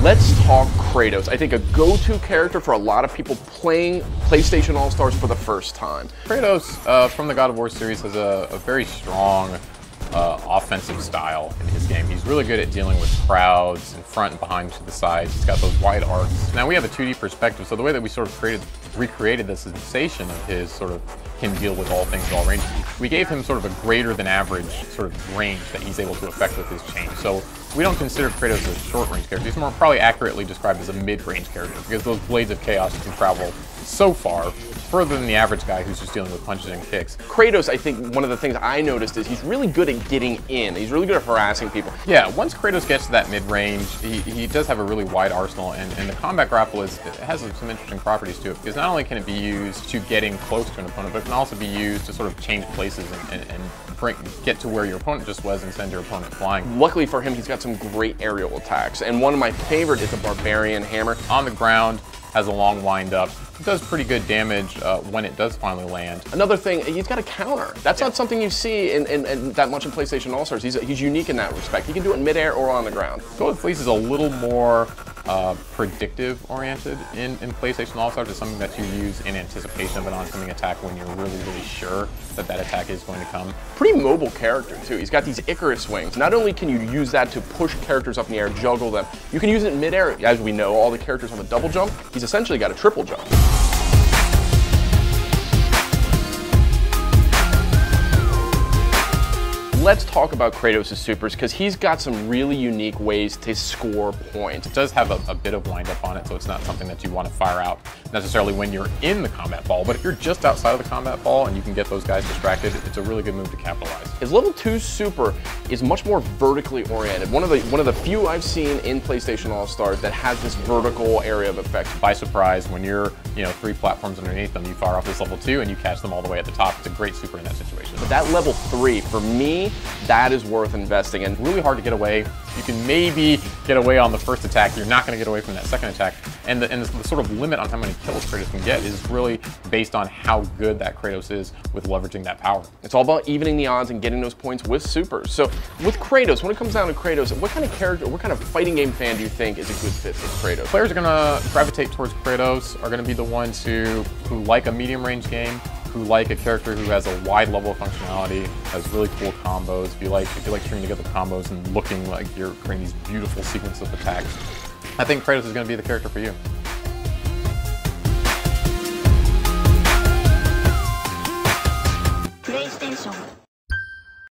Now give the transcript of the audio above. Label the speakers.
Speaker 1: Let's talk Kratos. I think a go-to character for a lot of people playing PlayStation All-Stars for the first time.
Speaker 2: Kratos from the God of War series has a very strong offensive style in his game. He's really good at dealing with crowds in front and behind to the sides. He's got those wide arcs. Now we have a 2D perspective, so the way that we sort of recreated the sensation of his sort of can deal with all things at all ranges, we gave him sort of a greater than average sort of range that he's able to affect with his chain. So we don't consider Kratos a short range character. He's more probably accurately described as a mid-range character because those blades of chaos can travel so far, further than the average guy who's just dealing with punches and kicks.
Speaker 1: Kratos, I think one of the things I noticed is he's really good at getting in. He's really good at harassing people.
Speaker 2: Yeah, once Kratos gets to that mid-range, he does have a really wide arsenal, and the combat grapple it has some interesting properties to it, because not only can it be used to getting close to an opponent, but it can also be used to sort of change places and get to where your opponent just was and send your opponent flying.
Speaker 1: Luckily for him, he's got some great aerial attacks, and one of my favorite is the Barbarian Hammer.
Speaker 2: On the ground, has a long wind up. It does pretty good damage when it does finally land.
Speaker 1: Another thing, he's got a counter. That's not something you see in that much in PlayStation All-Stars. He's unique in that respect. He can do it in midair or on the ground.
Speaker 2: Golden Fleece is a little more predictive oriented in PlayStation All-Stars. It's something that you use in anticipation of an oncoming attack when you're really, really sure that that attack is going to come.
Speaker 1: Pretty mobile character too. He's got these Icarus wings. Not only can you use that to push characters up in the air, juggle them, you can use it in midair. As we know, all the characters have a double jump. He's essentially got a triple jump. Let's talk about Kratos' supers, because he's got some really unique ways to score points.
Speaker 2: It does have a bit of wind up on it, so it's not something that you want to fire out necessarily when you're in the combat ball, but if you're just outside of the combat ball and you can get those guys distracted, it's a really good move to capitalize.
Speaker 1: His level 2 super is much more vertically oriented. One of the few I've seen in PlayStation All-Stars that has this vertical area of effect.
Speaker 2: By surprise, when you're 3 platforms underneath them, you fire off this level 2 and you catch them all the way at the top. It's a great super in that situation.
Speaker 1: But that level 3, for me, that is worth investing in.
Speaker 2: Really hard to get away. You can maybe get away on the first attack. You're not going to get away from that second attack. And the sort of limit on how many kills Kratos can get is really based on how good that Kratos is with leveraging that power.
Speaker 1: It's all about evening the odds and getting those points with supers. So with Kratos, when it comes down to Kratos, what kind of character, what kind of fighting game fan do you think is a good fit for Kratos?
Speaker 2: Players are going to gravitate towards Kratos, are going to be the ones who like a medium range game, who like a character who has a wide level of functionality, has really cool combos. If you like stringing together combos and looking like you're creating these beautiful sequences of attacks, I think Kratos is going to be the character for you.